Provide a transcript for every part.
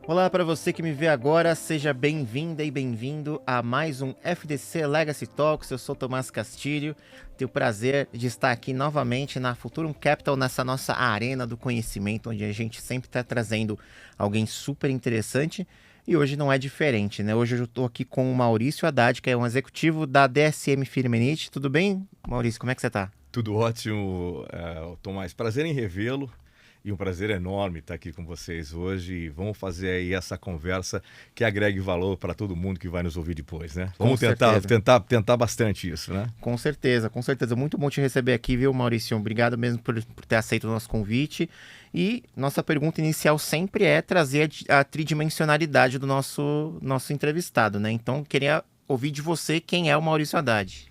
Olá para você que me vê agora, seja bem-vinda e bem-vindo a mais um FDC Legacy Talks. Eu sou Tomás Castilho, tenho o prazer de estar aqui novamente na Futurum Capital, nessa nossa arena do conhecimento, onde a gente sempre está trazendo alguém super interessante e hoje não é diferente, né? Hoje eu estou aqui com o Maurício Haddad, que é um executivo da DSM Firmenich. Tudo bem, Maurício? Como é que você está? Tudo ótimo, Tomás. Prazer em revê-lo. E um prazer enorme estar aqui com vocês hoje e vamos fazer aí essa conversa que agregue valor para todo mundo que vai nos ouvir depois, né? Vamos tentar bastante isso, né? Com certeza, com certeza. Muito bom te receber aqui, viu, Maurício? Obrigado mesmo por ter aceito o nosso convite. E nossa pergunta inicial sempre é trazer a tridimensionalidade do nosso entrevistado, né? Então, queria ouvir de você quem é o Maurício Haddad.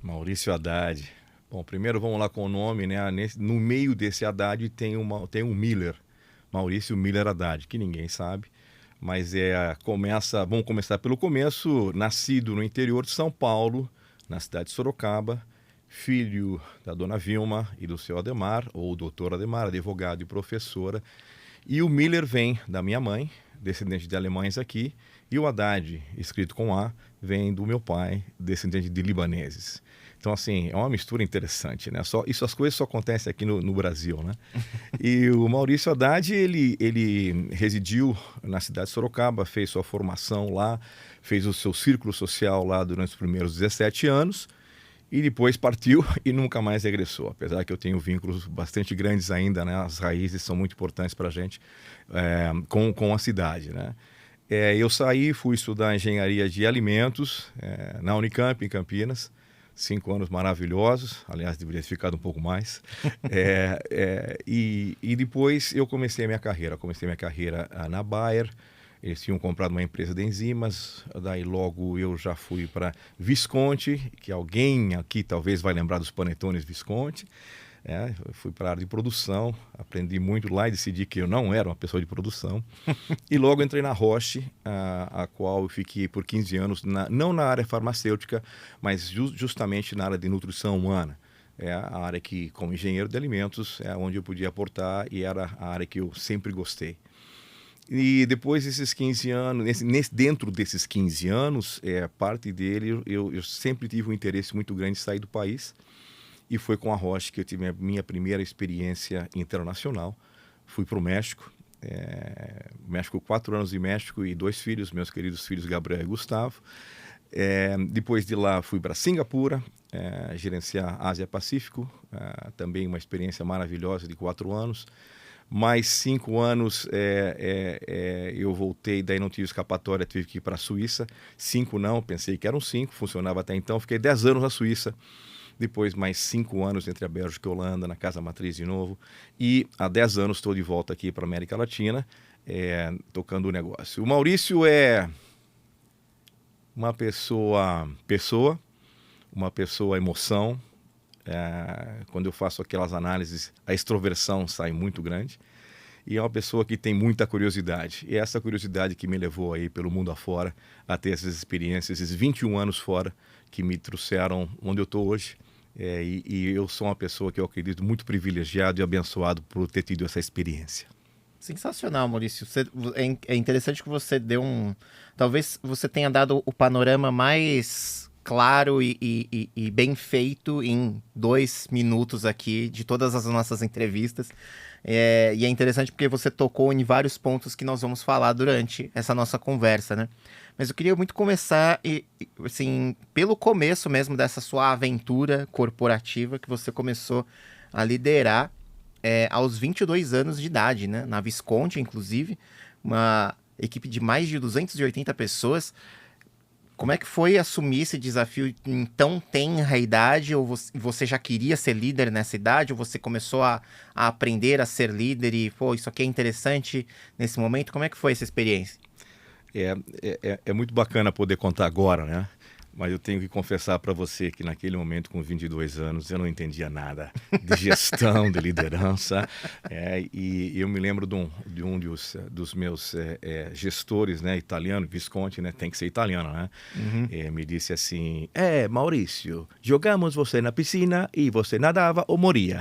Maurício Haddad. Bom, primeiro vamos lá com o nome, né? No meio desse Haddad tem um Miller, Maurício Miller Haddad, que ninguém sabe, mas vamos começar pelo começo. Nascido no interior de São Paulo, na cidade de Sorocaba, filho da dona Vilma e do seu Ademar, ou doutor Ademar, advogado e professora. E o Miller vem da minha mãe, descendente de alemães aqui, e o Haddad, escrito com A, vem do meu pai, descendente de libaneses. Então, assim, é uma mistura interessante, né? As coisas só acontecem aqui no Brasil, né? E o Maurício Haddad, ele residiu na cidade de Sorocaba, fez sua formação lá, fez o seu círculo social lá durante os primeiros 17 anos e depois partiu e nunca mais regressou. Apesar que eu tenho vínculos bastante grandes ainda, né? As raízes são muito importantes para a gente com a cidade, né? Eu fui estudar engenharia de alimentos na Unicamp, em Campinas. 5 anos maravilhosos, aliás, deveria ter ficado um pouco mais. E depois eu comecei a minha carreira. Na Bayer. Eles tinham comprado uma empresa de enzimas. Daí logo eu já fui para Visconti, que alguém aqui talvez vai lembrar dos panetones Visconti. Eu fui para a área de produção, aprendi muito lá e decidi que eu não era uma pessoa de produção. E logo entrei na Roche, a qual eu fiquei por 15 anos, não na área farmacêutica, mas justamente na área de nutrição humana. É a área que, como engenheiro de alimentos, é onde eu podia aportar e era a área que eu sempre gostei. E depois desses 15 anos, dentro desses 15 anos, parte dele, eu sempre tive um interesse muito grande em sair do país. E foi com a Roche que eu tive a minha primeira experiência internacional. Fui para o México. México, 4 anos em México e 2 filhos, meus queridos filhos Gabriel e Gustavo. Depois de lá fui para Singapura, gerenciar Ásia-Pacífico. Também uma experiência maravilhosa de 4 anos. Mais 5 anos eu voltei, daí não tive escapatória, tive que ir para a Suíça. 5 não, pensei que eram 5, funcionava até então. Fiquei 10 anos na Suíça. Depois mais 5 anos entre a Bélgica e a Holanda, na Casa Matriz de novo. E há 10 anos estou de volta aqui para a América Latina, tocando o negócio. O Maurício é uma pessoa emoção. Quando eu faço aquelas análises, a extroversão sai muito grande. E é uma pessoa que tem muita curiosidade. E é essa curiosidade que me levou aí pelo mundo afora a ter essas experiências, esses 21 anos fora, que me trouxeram onde eu estou hoje. E eu sou uma pessoa que eu acredito muito privilegiado e abençoado por ter tido essa experiência. Sensacional, Maurício. É interessante que você deu talvez você tenha dado o panorama mais claro e bem feito em 2 minutos aqui de todas as nossas entrevistas. E é interessante porque você tocou em vários pontos que nós vamos falar durante essa nossa conversa, né? Mas eu queria muito começar, assim, pelo começo mesmo dessa sua aventura corporativa que você começou a liderar aos 22 anos de idade, né? Na Visconti, inclusive, uma equipe de mais de 280 pessoas. Como é que foi assumir esse desafio em tão tenra idade? Ou você já queria ser líder nessa idade? Ou você começou a aprender a ser líder e, isso aqui é interessante nesse momento? Como é que foi essa experiência? É muito bacana poder contar agora, né? Mas eu tenho que confessar para você que naquele momento, com 22 anos, eu não entendia nada de gestão, de liderança. E eu me lembro de um dos meus gestores, né, italiano, Visconti, né, tem que ser italiano, né? Me disse assim, Maurício, jogamos você na piscina e você nadava ou moria.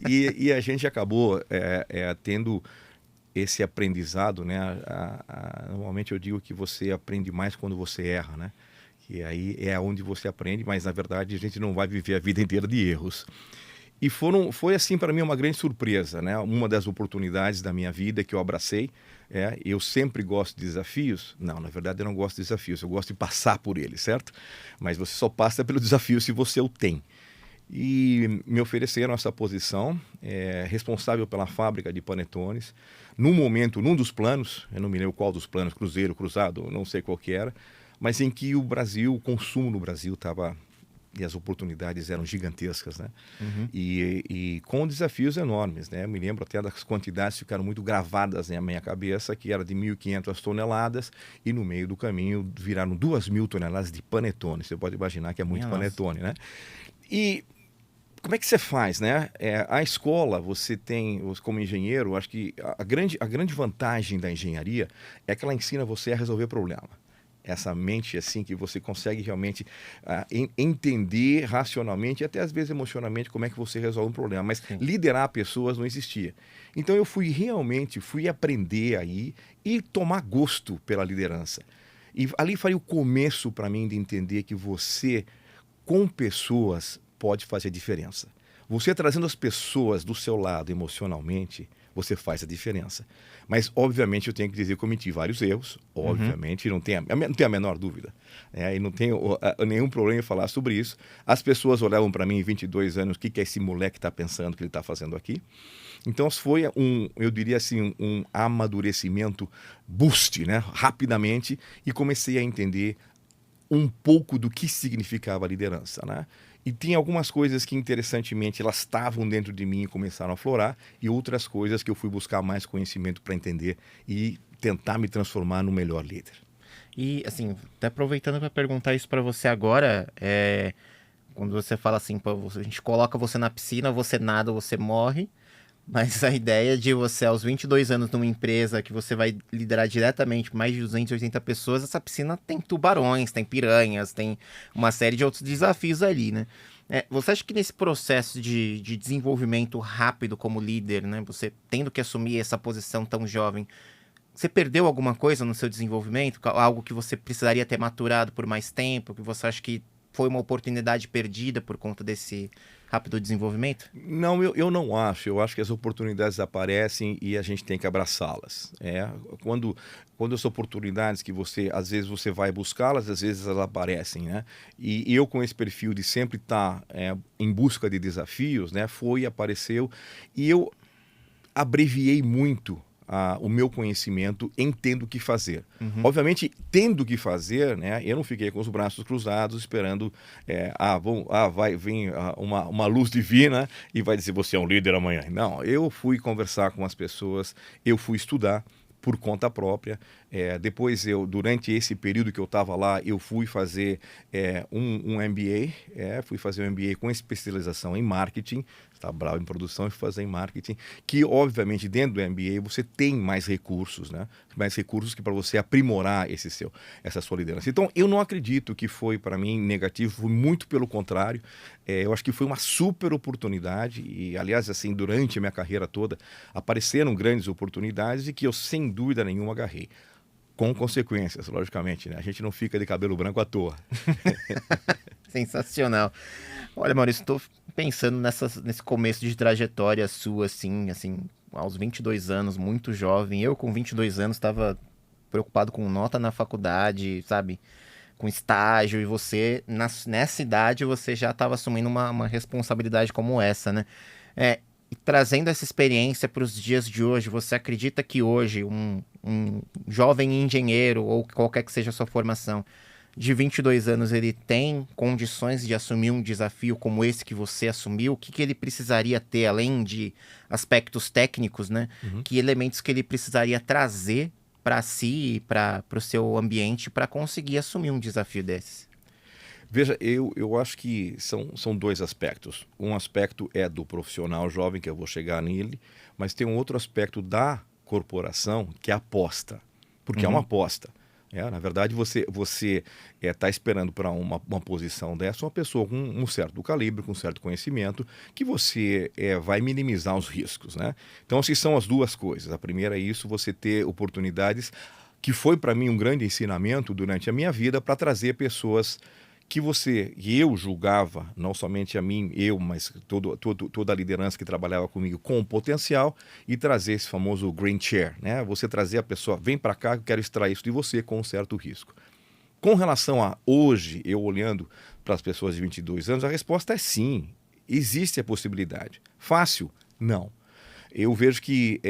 e a gente acabou tendo esse aprendizado, né? Normalmente eu digo que você aprende mais quando você erra, né? Que aí é onde você aprende, mas na verdade a gente não vai viver a vida inteira de erros. E foi assim para mim uma grande surpresa, né? Uma das oportunidades da minha vida que eu abracei. Eu sempre gosto de desafios. Não, na verdade eu não gosto de desafios, eu gosto de passar por eles, certo? Mas você só passa pelo desafio se você o tem. E me ofereceram essa posição, responsável pela fábrica de panetones. Num dos planos, eu não me lembro qual dos planos, cruzeiro, cruzado, não sei qual que era, mas em que o consumo no Brasil estava, e as oportunidades eram gigantescas, né? E com desafios enormes, né? Eu me lembro até das quantidades que ficaram muito gravadas na minha cabeça, que era de 1.500 toneladas, e no meio do caminho viraram 2.000 toneladas de panetone. Você pode imaginar que é muito panetone, né? E como é que você faz, né? A escola, você tem, como engenheiro, acho que a grande vantagem da engenharia é que ela ensina você a resolver problema. Essa mente assim que você consegue realmente entender racionalmente e até às vezes emocionalmente como é que você resolve um problema. Mas liderar pessoas não existia. Então eu fui aprender aí e tomar gosto pela liderança. E ali foi o começo para mim de entender que você, com pessoas, pode fazer diferença. Você trazendo as pessoas do seu lado emocionalmente, você faz a diferença. Mas, obviamente, eu tenho que dizer que eu cometi vários erros, obviamente, não tenho a menor dúvida. E não tenho nenhum problema em falar sobre isso. As pessoas olhavam para mim em 22 anos, o que esse moleque está pensando que ele está fazendo aqui? Então, foi eu diria assim, um amadurecimento boost, né? Rapidamente, e comecei a entender um pouco do que significava a liderança, né? E tem algumas coisas que, interessantemente, elas estavam dentro de mim e começaram a florar, e outras coisas que eu fui buscar mais conhecimento para entender e tentar me transformar no melhor líder. E, assim, até aproveitando para perguntar isso para você agora, quando você fala assim, a gente coloca você na piscina, você nada, você morre, mas a ideia de você, aos 22 anos, numa empresa que você vai liderar diretamente mais de 280 pessoas, essa piscina tem tubarões, tem piranhas, tem uma série de outros desafios ali, né? Você acha que nesse processo de desenvolvimento rápido como líder, né? Você tendo que assumir essa posição tão jovem, você perdeu alguma coisa no seu desenvolvimento? Algo que você precisaria ter maturado por mais tempo? Que você acha que foi uma oportunidade perdida por conta desse rápido desenvolvimento? Não, eu não acho. Eu acho que as oportunidades aparecem e a gente tem que abraçá-las. Quando as oportunidades que às vezes você vai buscá-las, às vezes elas aparecem, né? E eu com esse perfil de sempre estar em busca de desafios, né? Apareceu, e eu abreviei muito o meu conhecimento em tendo o que fazer. Obviamente, tendo o que fazer, né, eu não fiquei com os braços cruzados esperando vai vir uma luz divina e vai dizer você é um líder amanhã. Não, eu fui conversar com as pessoas, eu fui estudar por conta própria. Depois, durante esse período que eu estava lá, eu fui fazer um MBA, fui fazer um MBA com especialização em marketing. Está bravo em produção e fazer em marketing, que obviamente dentro do MBA você tem mais recursos, né? Mais recursos que para você aprimorar essa sua liderança. Então eu não acredito que foi para mim negativo, foi muito pelo contrário. Eu acho que foi uma super oportunidade e, aliás, assim, durante a minha carreira toda apareceram grandes oportunidades e que eu sem dúvida nenhuma agarrei. Com consequências, logicamente, né? A gente não fica de cabelo branco à toa. Sensacional. Olha, Maurício, estou pensando nesse começo de trajetória sua, assim, aos 22 anos, muito jovem. Eu, com 22 anos, estava preocupado com nota na faculdade, sabe? Com estágio, e você, nessa idade, você já estava assumindo uma responsabilidade como essa, né? E trazendo essa experiência para os dias de hoje, você acredita que hoje um jovem engenheiro, ou qualquer que seja a sua formação, de 22 anos, ele tem condições de assumir um desafio como esse que você assumiu? O que ele precisaria ter, além de aspectos técnicos, né? Que elementos que ele precisaria trazer para si e para o seu ambiente para conseguir assumir um desafio desses? Veja, eu acho que são dois aspectos. Um aspecto é do profissional jovem, que eu vou chegar nele, mas tem um outro aspecto da corporação, que é a aposta. Porque é uma Uhum. aposta. Na verdade, você está esperando para uma posição dessa uma pessoa com um certo calibre, com um certo conhecimento, que você vai minimizar os riscos, né? Então, assim, são as duas coisas. A primeira é isso, você ter oportunidades, que foi para mim um grande ensinamento durante a minha vida, para trazer pessoas que eu julgava, não somente a mim, mas toda a liderança que trabalhava comigo com potencial, e trazer esse famoso green chair, né? Você trazer a pessoa, vem para cá, eu quero extrair isso de você com um certo risco. Com relação a hoje, eu olhando para as pessoas de 22 anos, a resposta é sim, existe a possibilidade. Fácil? Não. Eu vejo que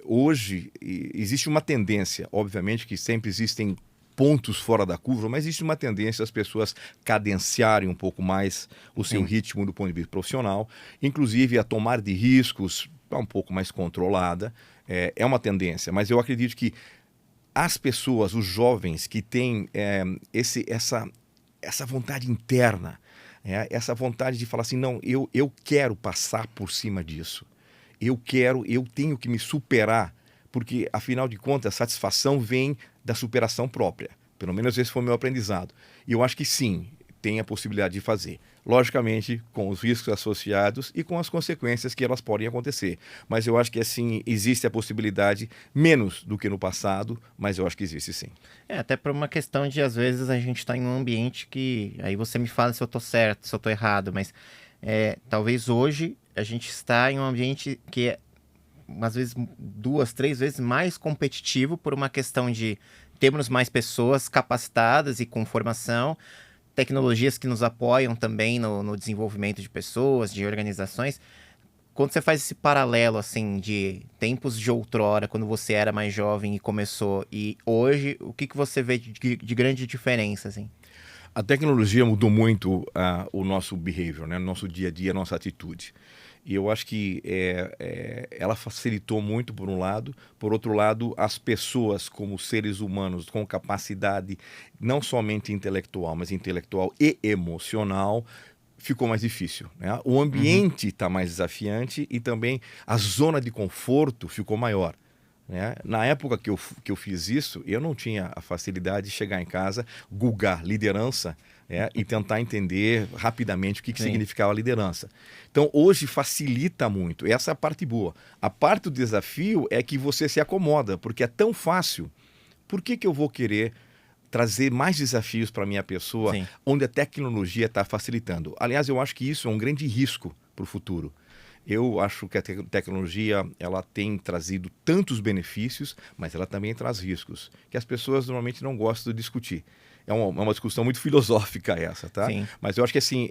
hoje existe uma tendência, obviamente que sempre existem pontos fora da curva, mas existe uma tendência as pessoas cadenciarem um pouco mais o seu Sim. ritmo do ponto de vista profissional, inclusive a tomar de riscos um pouco mais controlada. É uma tendência, mas eu acredito que as pessoas, os jovens que têm essa vontade interna, essa vontade de falar assim, não, eu quero passar por cima disso. Eu tenho que me superar, porque, afinal de contas, a satisfação vem da superação própria. Pelo menos esse foi o meu aprendizado. E eu acho que sim, tem a possibilidade de fazer. Logicamente, com os riscos associados e com as consequências que elas podem acontecer. Mas eu acho que, assim, existe a possibilidade, menos do que no passado, mas eu acho que existe sim. Até por uma questão de, às vezes, a gente tá em um ambiente que... Aí você me fala se eu tô certo, se eu tô errado, mas talvez hoje a gente está em um ambiente que é, às vezes, 2, 3 vezes mais competitivo por uma questão de termos mais pessoas capacitadas e com formação, tecnologias que nos apoiam também no desenvolvimento de pessoas, de organizações. Quando você faz esse paralelo, assim, de tempos de outrora, quando você era mais jovem e começou, e hoje, o que você vê de grande diferença, assim? A tecnologia mudou muito o nosso behavior, né? O nosso dia a dia, a nossa atitude. E eu acho que ela facilitou muito, por um lado. Por outro lado, as pessoas, como seres humanos, com capacidade não somente intelectual, mas intelectual e emocional, ficou mais difícil, né? O Uhum. ambiente está mais desafiante e também a zona de conforto ficou maior, né? Na época que eu fiz isso, eu não tinha a facilidade de chegar em casa, googar liderança, e tentar entender rapidamente o que Sim, significava liderança. Então, hoje facilita muito. Essa é a parte boa. A parte do desafio é que você se acomoda, porque é tão fácil. Por que eu vou querer trazer mais desafios para a minha pessoa, sim. onde a tecnologia está facilitando? Aliás, eu acho que isso é um grande risco para o futuro. Eu acho que a tecnologia ela tem trazido tantos benefícios, mas ela também traz riscos, que as pessoas normalmente não gostam de discutir. É uma discussão muito filosófica essa, tá? Sim. Mas eu acho que assim,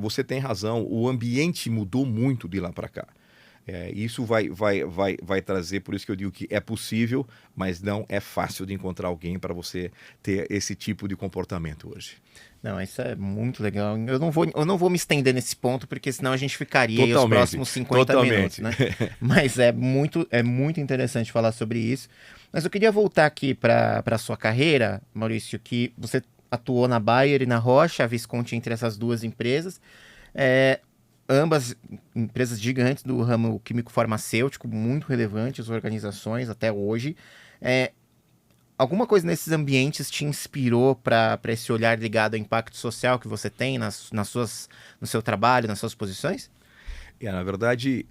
você tem razão, o ambiente mudou muito de lá para cá. Isso vai trazer, por isso que eu digo que é possível, mas não é fácil de encontrar alguém para você ter esse tipo de comportamento hoje. Não, isso é muito legal. Eu não vou me estender nesse ponto, porque senão a gente ficaria aí os Totalmente, próximos 50 minutos, totalmente. né? Mas é muito interessante falar sobre isso. Mas eu queria voltar aqui para a sua carreira, Maurício, que você atuou na Bayer e na Rocha, a Visconti entre essas duas empresas. É, ambas empresas gigantes do ramo químico-farmacêutico, muito relevantes, organizações até hoje. É, alguma coisa nesses ambientes te inspirou para esse olhar ligado ao impacto social que você tem no seu trabalho, nas suas posições? Na verdade,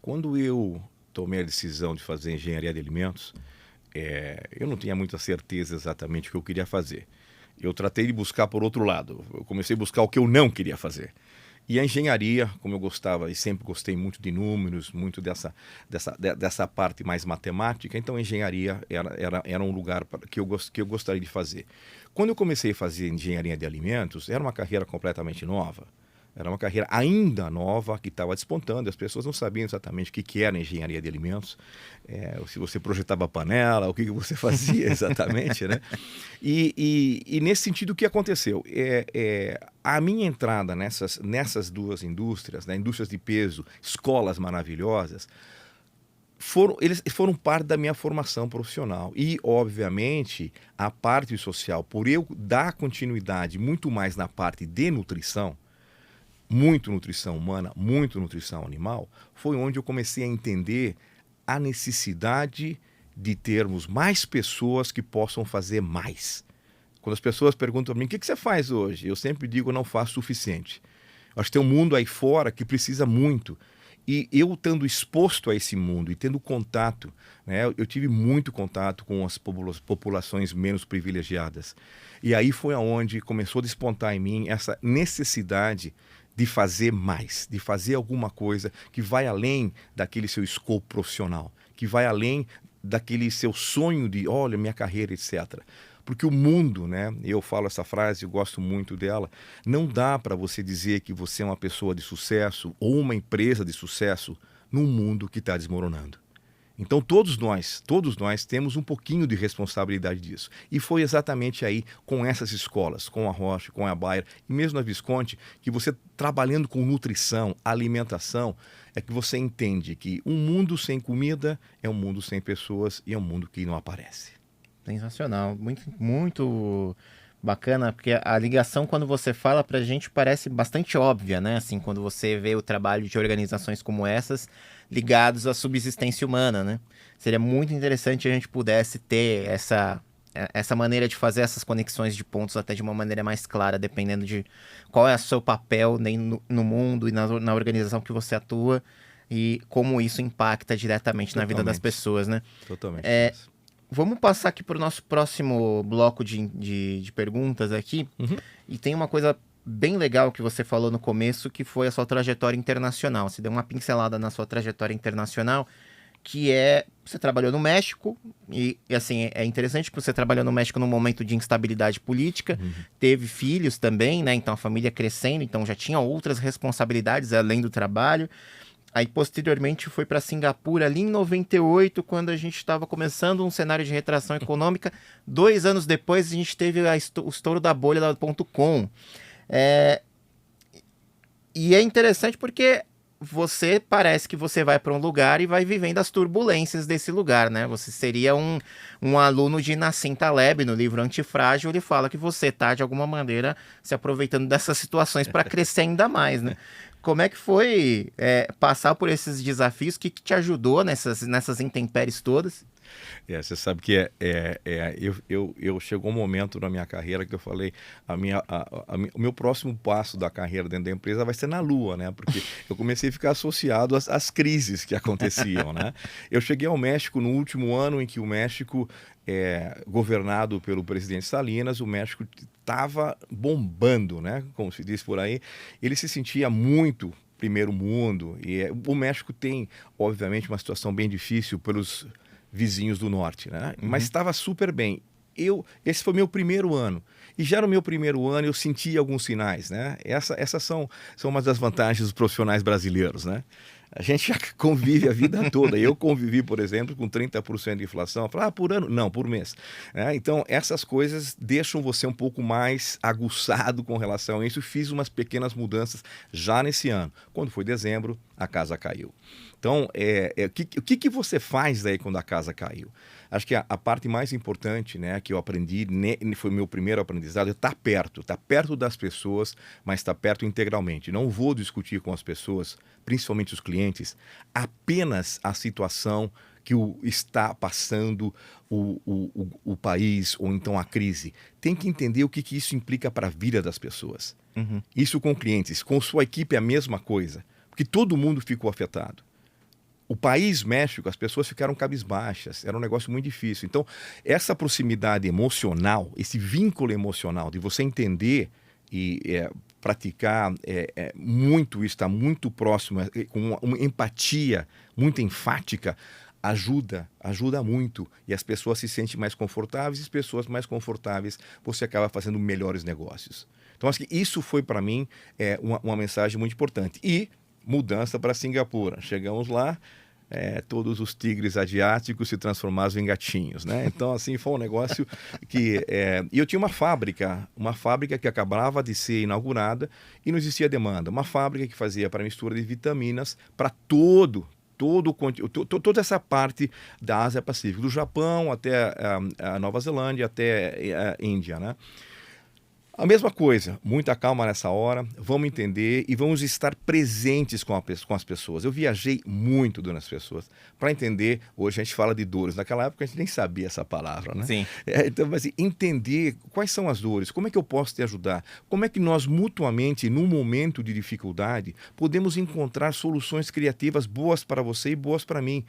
quando eu tomei a decisão de fazer engenharia de alimentos, eu não tinha muita certeza exatamente o que eu queria fazer. Eu tratei de buscar por outro lado. Eu comecei a buscar o que eu não queria fazer. E a engenharia, como eu gostava e sempre gostei muito de números, muito dessa parte mais matemática, então a engenharia era um lugar que eu gostaria de fazer. Quando eu comecei a fazer engenharia de alimentos, era uma carreira completamente nova. Era uma carreira ainda nova que estava despontando, as pessoas não sabiam exatamente o que era engenharia de alimentos, se você projetava panela, o que você fazia exatamente, né? E nesse sentido, o que aconteceu? A minha entrada nessas 2 indústrias, né, indústrias de peso, escolas maravilhosas, eles foram parte da minha formação profissional. E, obviamente, a parte social, por eu dar continuidade muito mais na parte de nutrição, muito nutrição humana, muito nutrição animal, foi onde eu comecei a entender a necessidade de termos mais pessoas que possam fazer mais. Quando as pessoas perguntam para mim, o que você faz hoje? Eu sempre digo, eu não faço o suficiente. Eu acho que tem um mundo aí fora que precisa muito. E eu estando exposto a esse mundo e tendo contato, né, eu tive muito contato com as populações menos privilegiadas. E aí foi aonde começou a despontar em mim essa necessidade de fazer mais, de fazer alguma coisa que vai além daquele seu escopo profissional, que vai além daquele seu sonho de, olha, minha carreira, etc. Porque o mundo, né, eu falo essa frase, eu gosto muito dela, não dá para você dizer que você é uma pessoa de sucesso ou uma empresa de sucesso num mundo que está desmoronando. Então todos nós temos um pouquinho de responsabilidade disso. E foi exatamente aí com essas escolas, com a Roche, com a Bayer e mesmo na Visconti, que você trabalhando com nutrição, alimentação, é que você entende que um mundo sem comida é um mundo sem pessoas e é um mundo que não aparece. Sensacional, muito, muito bacana, porque a ligação quando você fala pra gente parece bastante óbvia, né? Assim, quando você vê o trabalho de organizações como essas ligados à subsistência humana, né? Seria muito interessante a gente pudesse ter essa maneira de fazer essas conexões de pontos até de uma maneira mais clara, dependendo de qual é o seu papel no mundo e na organização que você atua e como isso impacta diretamente na vida das pessoas, né? Totalmente. Vamos passar aqui para o nosso próximo bloco de perguntas aqui. Uhum. E tem uma coisa bem legal que você falou no começo, que foi a sua trajetória internacional. Você deu uma pincelada na sua trajetória internacional, que você trabalhou no México, e assim, é interessante que você trabalhou no México num momento de instabilidade política, teve filhos também, né? Então a família crescendo, então já tinha outras responsabilidades além do trabalho. Aí, posteriormente, foi para Singapura, ali em 98, quando a gente estava começando um cenário de retração econômica. 2 anos depois, a gente teve o estouro da bolha da .com. E é interessante porque parece que você vai para um lugar e vai vivendo as turbulências desse lugar, né? Você seria um aluno de Nassim Taleb, no livro Antifrágil, ele fala que você está, de alguma maneira, se aproveitando dessas situações para crescer ainda mais, né? Como é que foi passar por esses desafios? O que te ajudou nessas intempéries todas? Você sabe que eu chegou um momento na minha carreira que eu falei, o meu próximo passo da carreira dentro da empresa vai ser na Lua, né? Porque eu comecei a ficar associado às crises que aconteciam, né? Eu cheguei ao México no último ano em que o México, governado pelo presidente Salinas, o México estava bombando, né? Como se diz por aí. Ele se sentia muito primeiro mundo e o México tem, obviamente, uma situação bem difícil pelos vizinhos do norte, né? Mas estava super bem. Esse foi meu primeiro ano. E já no meu primeiro ano eu senti alguns sinais, né? Essas são uma das vantagens dos profissionais brasileiros, né? A gente já convive a vida toda. Eu convivi, por exemplo, com 30% de inflação. Eu falei, por ano? Não, por mês. Então, essas coisas deixam você um pouco mais aguçado com relação a isso. Fiz umas pequenas mudanças já nesse ano. Quando foi dezembro, a casa caiu. Então, o que você faz daí quando a casa caiu? Acho que a parte mais importante, né, que eu aprendi, foi o meu primeiro aprendizado, é estar perto das pessoas, mas estar perto integralmente. Não vou discutir com as pessoas, principalmente os clientes, apenas a situação que está passando o país ou então a crise. Tem que entender o que isso implica para a vida das pessoas. Isso com clientes, com sua equipe é a mesma coisa, porque todo mundo ficou afetado. O país México, as pessoas ficaram cabisbaixas, era um negócio muito difícil. Então, essa proximidade emocional, esse vínculo emocional de você entender e praticar muito isso, estar muito próximo, com uma empatia muito enfática, ajuda muito. E as pessoas se sentem mais confortáveis, e as pessoas mais confortáveis, você acaba fazendo melhores negócios. Então, acho que isso foi para mim uma mensagem muito importante. E mudança para Singapura. Chegamos lá, todos os tigres asiáticos se transformaram em gatinhos, né? Então, assim, foi um negócio que... E eu tinha uma fábrica que acabava de ser inaugurada e não existia demanda. Uma fábrica que fazia para mistura de vitaminas para todo toda essa parte da Ásia Pacífico, do Japão até a Nova Zelândia, até a Índia, né? A mesma coisa, muita calma nessa hora, vamos entender e vamos estar presentes com as pessoas. Eu viajei muito durante as pessoas para entender, hoje a gente fala de dores, naquela época a gente nem sabia essa palavra, né? Sim. Então, assim, entender quais são as dores, como é que eu posso te ajudar, como é que nós mutuamente, num momento de dificuldade, podemos encontrar soluções criativas boas para você e boas para mim.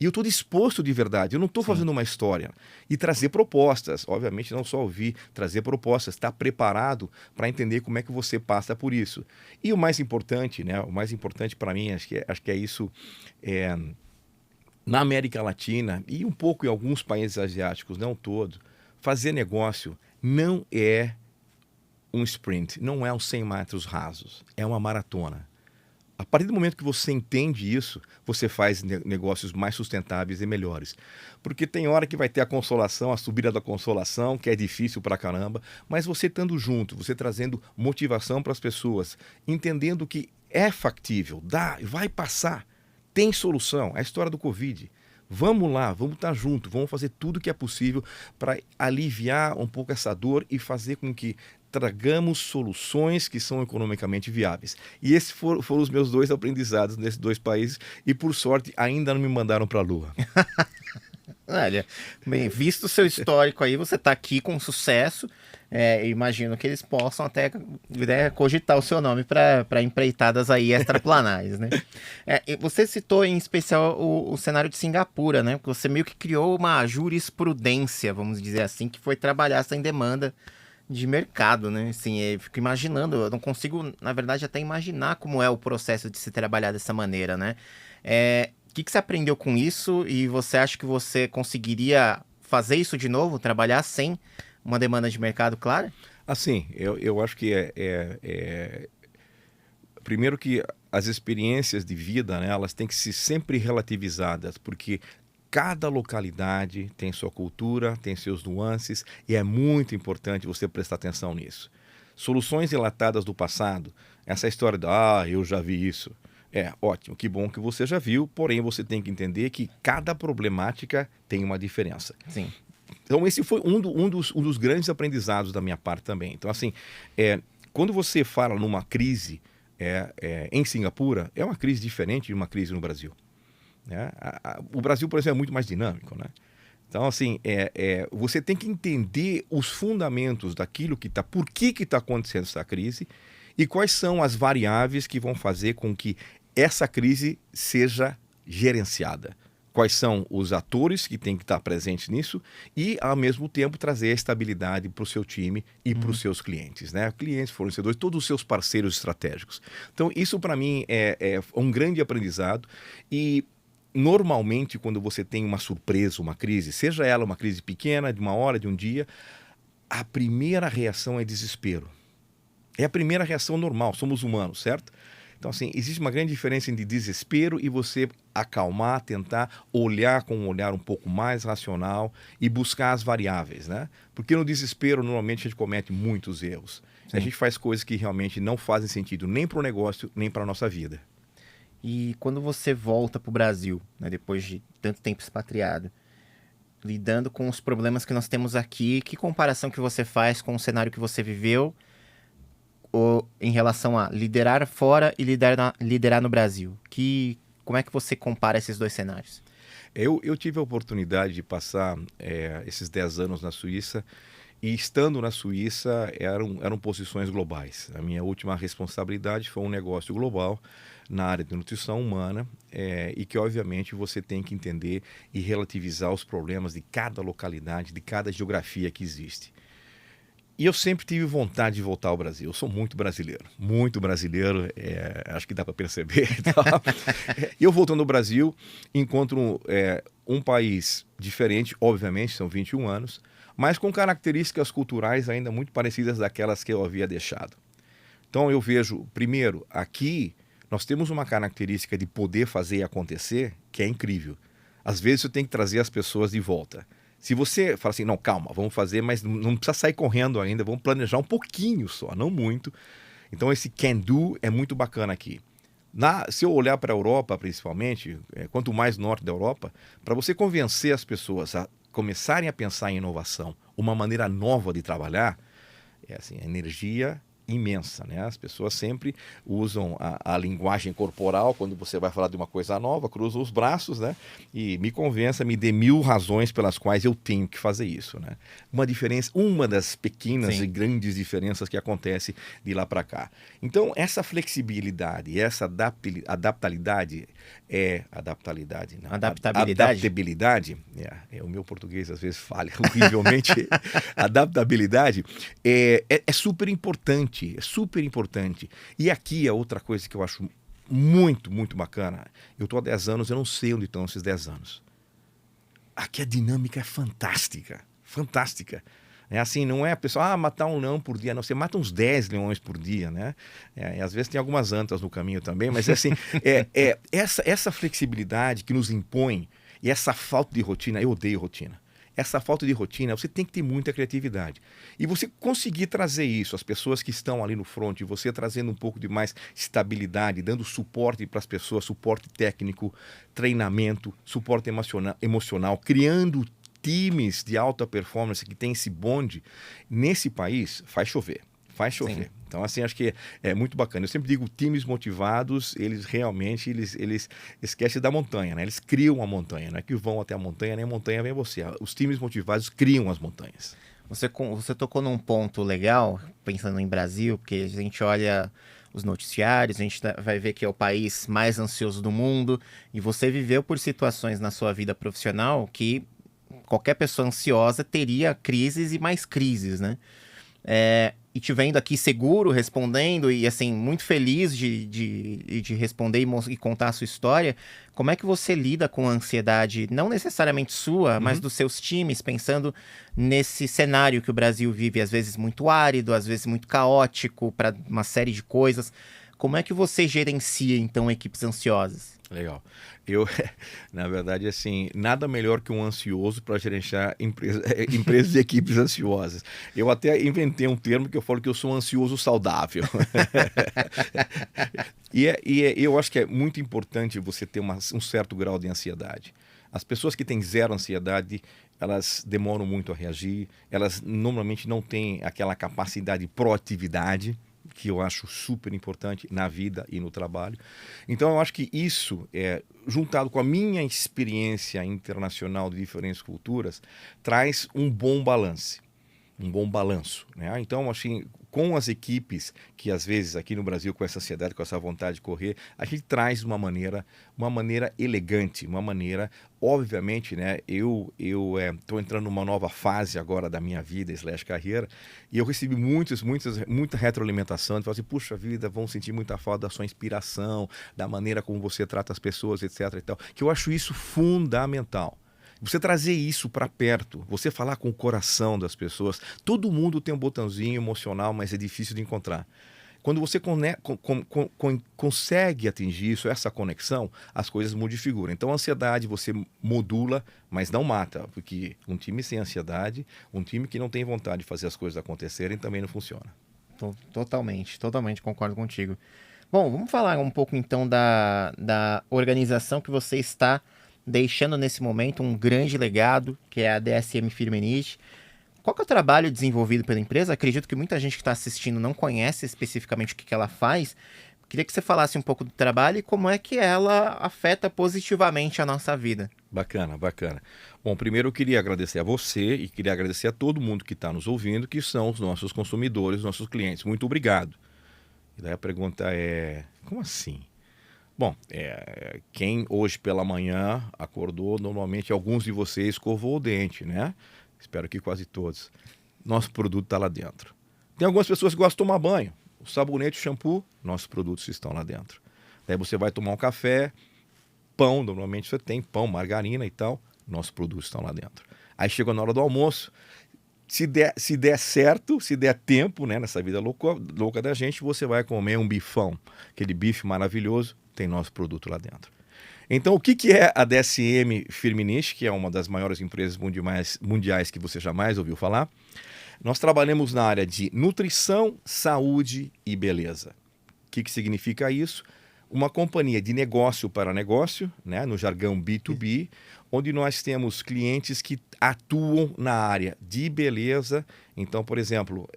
E eu estou disposto de verdade, eu não estou fazendo uma história. E trazer propostas, obviamente não só ouvir, trazer propostas, estar preparado para entender como é que você passa por isso. E o mais importante, né? O mais importante para mim, acho que é isso, na América Latina e um pouco em alguns países asiáticos, não todos, fazer negócio não é um sprint, não é uns 100 metros rasos, é uma maratona. A partir do momento que você entende isso, você faz negócios mais sustentáveis e melhores. Porque tem hora que vai ter a consolação, a subida da consolação, que é difícil pra caramba, mas você estando junto, você trazendo motivação para as pessoas, entendendo que é factível, dá, vai passar, tem solução. É a história do Covid. Vamos lá, vamos estar junto, vamos fazer tudo que é possível para aliviar um pouco essa dor e fazer com que tragamos soluções que são economicamente viáveis. E esses foram os meus 2 aprendizados nesses 2 países e, por sorte, ainda não me mandaram para a Lua. Olha, bem, visto o seu histórico aí, você está aqui com sucesso, imagino que eles possam até cogitar o seu nome para empreitadas aí extraplanares, né? Você citou em especial o cenário de Singapura, né? Você meio que criou uma jurisprudência, vamos dizer assim, que foi trabalhar essa demanda de mercado, né? Assim, eu fico imaginando, eu não consigo, na verdade, até imaginar como é o processo de se trabalhar dessa maneira, né? O que você aprendeu com isso e você acha que você conseguiria fazer isso de novo, trabalhar sem uma demanda de mercado clara? Assim, eu acho que primeiro que as experiências de vida, né, elas têm que ser sempre relativizadas, porque cada localidade tem sua cultura, tem seus nuances e é muito importante você prestar atenção nisso. Soluções enlatadas do passado, essa história de, eu já vi isso. Ótimo, que bom que você já viu, porém você tem que entender que cada problemática tem uma diferença. Sim. Então esse foi um dos grandes aprendizados da minha parte também. Então assim, quando você fala numa crise em Singapura, é uma crise diferente de uma crise no Brasil. O Brasil, por exemplo, é muito mais dinâmico, né? Então, assim, você tem que entender os fundamentos daquilo que está, por que está acontecendo essa crise e quais são as variáveis que vão fazer com que essa crise seja gerenciada. Quais são os atores que têm que estar presentes nisso e, ao mesmo tempo, trazer a estabilidade para o seu time e para os seus clientes, né? Clientes, fornecedores, todos os seus parceiros estratégicos. Então, isso para mim é um grande aprendizado e normalmente, quando você tem uma surpresa, uma crise, seja ela uma crise pequena, de uma hora, de um dia, a primeira reação é desespero. É a primeira reação normal, somos humanos, certo? Então, assim, existe uma grande diferença entre desespero e você acalmar, tentar olhar com um olhar um pouco mais racional e buscar as variáveis, né? Porque no desespero, normalmente, a gente comete muitos erros. Sim. A gente faz coisas que realmente não fazem sentido nem para o negócio, nem para a nossa vida. E quando você volta para o Brasil, né, depois de tanto tempo expatriado, lidando com os problemas que nós temos aqui, que comparação que você faz com o cenário que você viveu ou em relação a liderar fora e liderar no Brasil? Como é que você compara esses 2 cenários? Eu tive a oportunidade de passar esses 10 anos na Suíça e, estando na Suíça, eram posições globais. A minha última responsabilidade foi um negócio global na área de nutrição humana e que, obviamente, você tem que entender e relativizar os problemas de cada localidade, de cada geografia que existe. E eu sempre tive vontade de voltar ao Brasil. Eu sou muito brasileiro, acho que dá para perceber. Tá? Eu voltando ao Brasil, encontro um país diferente, obviamente, são 21 anos, mas com características culturais ainda muito parecidas daquelas que eu havia deixado. Então eu vejo, primeiro, aqui nós temos uma característica de poder fazer acontecer que é incrível. Às vezes você tem que trazer as pessoas de volta. Se você fala assim, não, calma, vamos fazer, mas não precisa sair correndo ainda, vamos planejar um pouquinho só, não muito. Então esse can do é muito bacana aqui. Se eu olhar para a Europa, principalmente, quanto mais norte da Europa, para você convencer as pessoas a começarem a pensar em inovação, uma maneira nova de trabalhar, é assim, energia imensa, né? As pessoas sempre usam a linguagem corporal quando você vai falar de uma coisa nova, cruzam os braços, né? E me convença, me dê 1000 razões pelas quais eu tenho que fazer isso, né? Uma das pequenas e grandes diferenças que acontece de lá para cá. Então, essa flexibilidade, essa adaptabilidade, né? Adaptabilidade, o meu português às vezes falha horrivelmente, adaptabilidade é super importante. É super importante. E aqui é outra coisa que eu acho muito, muito bacana. Eu estou há 10 anos, eu não sei onde estão esses 10 anos. Aqui a dinâmica é fantástica. Fantástica. É assim, não é a pessoa, matar um leão por dia. Não, você mata uns 10 leões por dia, né? E às vezes tem algumas antas no caminho também, mas assim, essa flexibilidade que nos impõe e essa falta de rotina, eu odeio rotina. Essa falta de rotina, você tem que ter muita criatividade. E você conseguir trazer isso, as pessoas que estão ali no front, você trazendo um pouco de mais estabilidade, dando suporte para as pessoas, suporte técnico, treinamento, suporte emocional, criando times de alta performance que tem esse bonde, nesse país, faz chover. Faz chover. Sim. Então, assim, acho que é muito bacana. Eu sempre digo, times motivados, eles realmente, eles esquecem da montanha, né? Eles criam a montanha, não é que vão até a montanha, nem a montanha vem você. Os times motivados criam as montanhas. Você tocou num ponto legal, pensando em Brasil, porque a gente olha os noticiários, a gente vai ver que é o país mais ansioso do mundo, e você viveu por situações na sua vida profissional que qualquer pessoa ansiosa teria crises e mais crises, né? E te vendo aqui seguro, respondendo, e assim, muito feliz de responder e contar a sua história, como é que você lida com a ansiedade, não necessariamente sua, mas dos seus times, pensando nesse cenário que o Brasil vive, às vezes muito árido, às vezes muito caótico, para uma série de coisas. Como é que você gerencia, então, equipes ansiosas? Legal. Na verdade, assim, nada melhor que um ansioso para gerenciar empresas e equipes ansiosas. Eu até inventei um termo que eu falo que eu sou um ansioso saudável. Eu acho que é muito importante você ter um certo grau de ansiedade. As pessoas que têm zero ansiedade, elas demoram muito a reagir, elas normalmente não têm aquela capacidade de proatividade, que eu acho super importante na vida e no trabalho. Então, eu acho que isso, juntado com a minha experiência internacional de diferentes culturas, traz um bom balanço, né? Então, assim, com as equipes que, às vezes, aqui no Brasil, com essa ansiedade, com essa vontade de correr, a gente traz uma maneira elegante, uma maneira, obviamente, né? Eu estou entrando numa nova fase agora da minha vida, /carreira, e eu recebi muita retroalimentação, de falar assim, puxa vida, vão sentir muita falta da sua inspiração, da maneira como você trata as pessoas, etc. e tal, que eu acho isso fundamental. Você trazer isso para perto, você falar com o coração das pessoas. Todo mundo tem um botãozinho emocional, mas é difícil de encontrar. Quando você consegue atingir isso, essa conexão, as coisas mudam de figura. Então, a ansiedade você modula, mas não mata. Porque um time sem ansiedade, um time que não tem vontade de fazer as coisas acontecerem, também não funciona. Totalmente concordo contigo. Bom, vamos falar um pouco então da organização que você está deixando nesse momento um grande legado, que é a DSM Firmenich. Qual que é o trabalho desenvolvido pela empresa? Acredito que muita gente que está assistindo não conhece especificamente o que ela faz. Queria que você falasse um pouco do trabalho e como é que ela afeta positivamente a nossa vida. Bacana. Bom, primeiro eu queria agradecer a você e queria agradecer a todo mundo que está nos ouvindo, que são os nossos consumidores, nossos clientes. Muito obrigado. E daí a pergunta é, como assim? Bom, quem hoje pela manhã acordou, normalmente alguns de vocês escovou o dente, né? Espero que quase todos. Nosso produto está lá dentro. Tem algumas pessoas que gostam de tomar banho. O sabonete, o shampoo, nossos produtos estão lá dentro. Daí você vai tomar um café, pão, normalmente você tem pão, margarina e tal, nossos produtos estão lá dentro. Aí chega na hora do almoço, se der certo, se der tempo, né, nessa vida louca da gente, você vai comer um bifão, aquele bife maravilhoso, tem nosso produto lá dentro. Então, o que é a DSM Firmenich, que é uma das maiores empresas mundiais que você jamais ouviu falar? Nós trabalhamos na área de nutrição, saúde e beleza. O que significa isso? uma companhia de negócio para negócio, né, no jargão B2B, onde nós temos clientes que atuam na área de beleza. Então, por exemplo,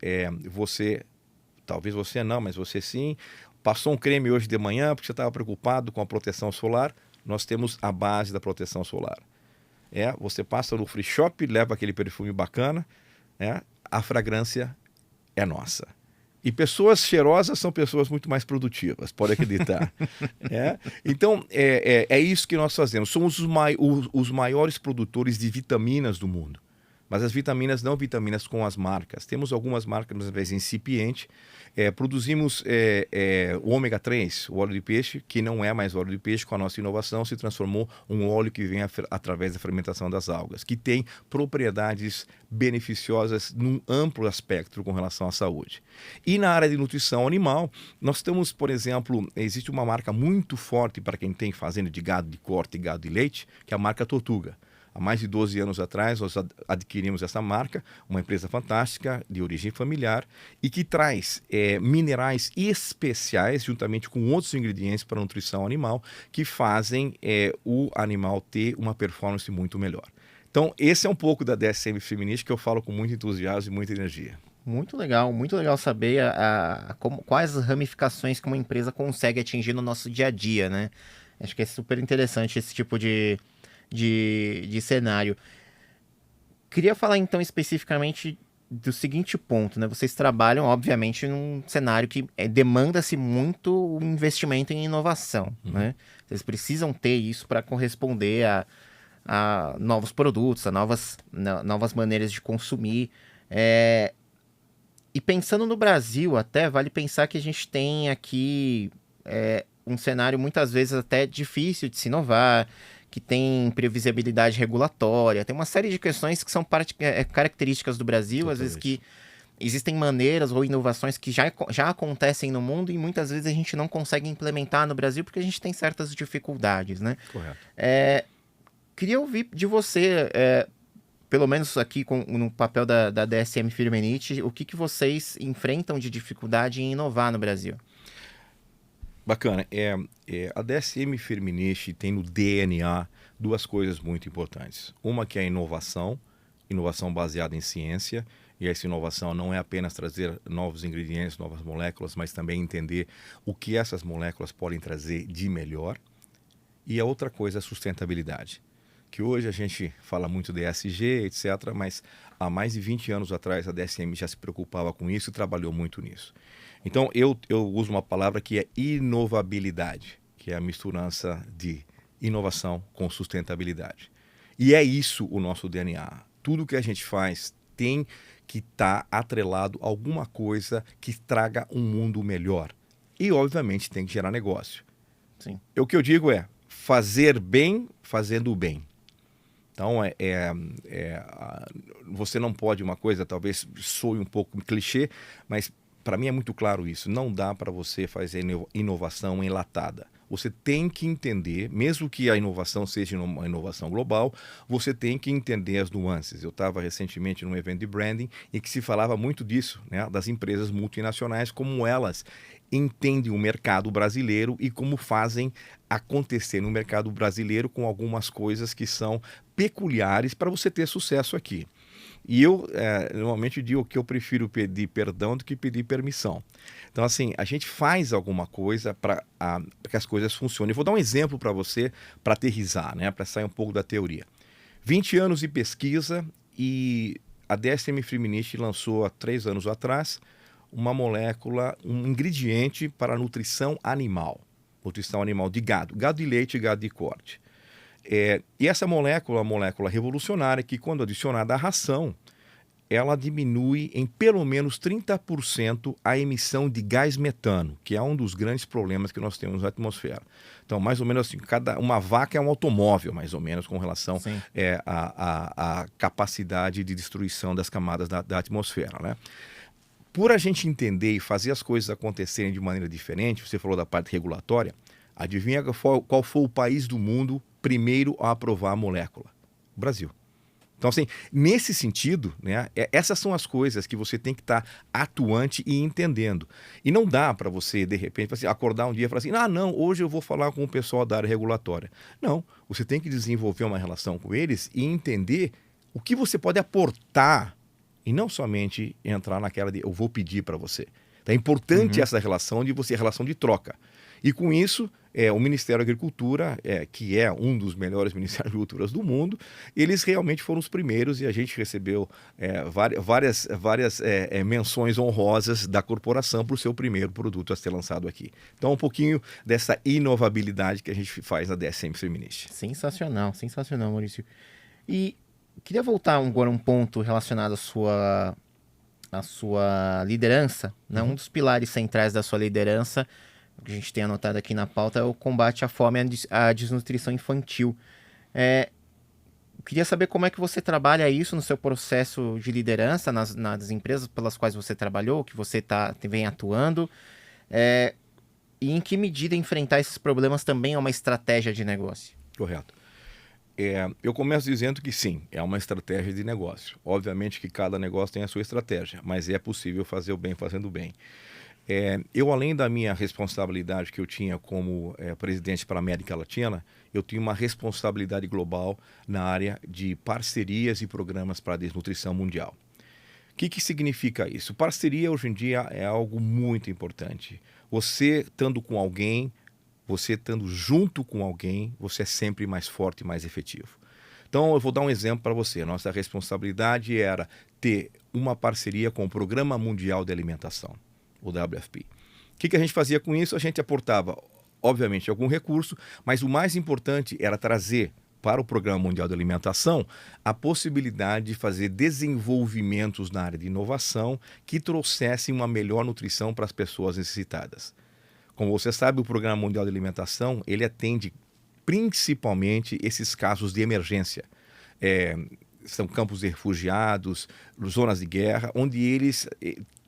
talvez você não, mas você sim, passou um creme hoje de manhã porque você estava preocupado com a proteção solar. Nós temos a base da proteção solar. Você passa no free shop, leva aquele perfume bacana, a fragrância é nossa. E pessoas cheirosas são pessoas muito mais produtivas, pode acreditar. Então, é isso que nós fazemos. Somos os maiores produtores de vitaminas do mundo. Mas as vitaminas, não vitaminas com as marcas. Temos algumas marcas, às vezes, incipiente. Produzimos o ômega 3, o óleo de peixe, que não é mais óleo de peixe. Com a nossa inovação, se transformou um óleo que vem através da fermentação das algas, que tem propriedades beneficiosas num amplo aspecto com relação à saúde. E na área de nutrição animal, nós temos, por exemplo, existe uma marca muito forte para quem tem fazenda de gado de corte e gado de leite, que é a marca Tortuga. Há mais de 12 anos atrás, nós adquirimos essa marca, uma empresa fantástica, de origem familiar, e que traz minerais especiais, juntamente com outros ingredientes para a nutrição animal, que fazem o animal ter uma performance muito melhor. Então, esse é um pouco da DSM Feminist, que eu falo com muito entusiasmo e muita energia. Muito legal saber quais as ramificações que uma empresa consegue atingir no nosso dia a dia, né? Acho que é super interessante esse tipo de cenário. Queria falar então especificamente do seguinte ponto, né? Vocês trabalham, obviamente, num cenário que demanda-se muito o investimento em inovação, né? Vocês precisam ter isso para corresponder a novos produtos, a novas maneiras de consumir. E pensando no Brasil, até vale pensar que a gente tem aqui um cenário muitas vezes até difícil de se inovar, que tem previsibilidade regulatória, tem uma série de questões que são características do Brasil, Totalmente. Às vezes que existem maneiras ou inovações que já acontecem no mundo e muitas vezes a gente não consegue implementar no Brasil porque a gente tem certas dificuldades, né? Correto. Queria ouvir de você, pelo menos aqui no papel da DSM Firmenich, o que vocês enfrentam de dificuldade em inovar no Brasil? Bacana. A DSM Firmenich tem no DNA duas coisas muito importantes. Uma que é a inovação baseada em ciência, e essa inovação não é apenas trazer novos ingredientes, novas moléculas, mas também entender o que essas moléculas podem trazer de melhor. E a outra coisa é a sustentabilidade, que hoje a gente fala muito de ESG, etc., mas há mais de 20 anos atrás a DSM já se preocupava com isso e trabalhou muito nisso. Então, eu uso uma palavra que é inovabilidade, que é a misturança de inovação com sustentabilidade. E é isso o nosso DNA. Tudo que a gente faz tem que estar atrelado a alguma coisa que traga um mundo melhor. E, obviamente, tem que gerar negócio. Sim. O que eu digo é fazer bem fazendo bem. Então, você não pode, uma coisa talvez soe um pouco clichê, mas para mim é muito claro isso. Não dá para você fazer inovação enlatada. Você tem que entender, mesmo que a inovação seja uma inovação global, você tem que entender as nuances. Eu estava recentemente num evento de branding em que se falava muito disso, né, das empresas multinacionais, como elas entendem o mercado brasileiro e como fazem acontecer no mercado brasileiro com algumas coisas que são peculiares para você ter sucesso aqui. E eu normalmente digo que eu prefiro pedir perdão do que pedir permissão. Então, assim, a gente faz alguma coisa para que as coisas funcionem. Eu vou dar um exemplo para você, para aterrissar, né, para sair um pouco da teoria. 20 anos de pesquisa e a DSM Firmenich lançou há 3 anos atrás uma molécula, um ingrediente para a nutrição animal de gado de leite e gado de corte. E essa molécula é uma molécula revolucionária que, quando adicionada à ração, ela diminui em pelo menos 30% a emissão de gás metano, que é um dos grandes problemas que nós temos na atmosfera. Então, mais ou menos assim, uma vaca é um automóvel, mais ou menos, com relação à capacidade de destruição das camadas da atmosfera, né? Por a gente entender e fazer as coisas acontecerem de maneira diferente, você falou da parte regulatória, adivinha qual foi o país do mundo primeiro a aprovar a molécula? O Brasil. Então, assim, nesse sentido, né, essas são as coisas que você tem que estar atuante e entendendo. E não dá para você, de repente, assim, acordar um dia e falar assim, não, hoje eu vou falar com o pessoal da área regulatória. Não, você tem que desenvolver uma relação com eles e entender o que você pode aportar e não somente entrar naquela de eu vou pedir para você. Então, é importante essa relação relação de troca. E com isso, o Ministério da Agricultura, que é um dos melhores Ministérios da Agricultura do mundo, eles realmente foram os primeiros e a gente recebeu várias menções honrosas da corporação para o seu primeiro produto a ser lançado aqui. Então, um pouquinho dessa inovabilidade que a gente faz na DSM Firmenich. Sensacional, sensacional, Maurício. E queria voltar agora um ponto relacionado à sua liderança, né? Um dos pilares centrais da sua liderança, que a gente tem anotado aqui na pauta, é o combate à fome e à desnutrição infantil. Queria saber como é que você trabalha isso no seu processo de liderança, nas empresas pelas quais você trabalhou, que você vem atuando, e em que medida enfrentar esses problemas também é uma estratégia de negócio. Correto. Eu começo dizendo que sim, é uma estratégia de negócio. Obviamente que cada negócio tem a sua estratégia, mas é possível fazer o bem fazendo bem. Eu, além da minha responsabilidade que eu tinha como presidente para a América Latina, eu tinha uma responsabilidade global na área de parcerias e programas para a desnutrição mundial. O que significa isso? Parceria hoje em dia é algo muito importante. Você estando com alguém, você estando junto com alguém, você é sempre mais forte e mais efetivo. Então, eu vou dar um exemplo para você. Nossa responsabilidade era ter uma parceria com o Programa Mundial de Alimentação, o WFP. O que a gente fazia com isso? A gente aportava, obviamente, algum recurso, mas o mais importante era trazer para o Programa Mundial de Alimentação a possibilidade de fazer desenvolvimentos na área de inovação que trouxessem uma melhor nutrição para as pessoas necessitadas. Como você sabe, o Programa Mundial de Alimentação, ele atende principalmente esses casos de emergência. São campos de refugiados, zonas de guerra, onde eles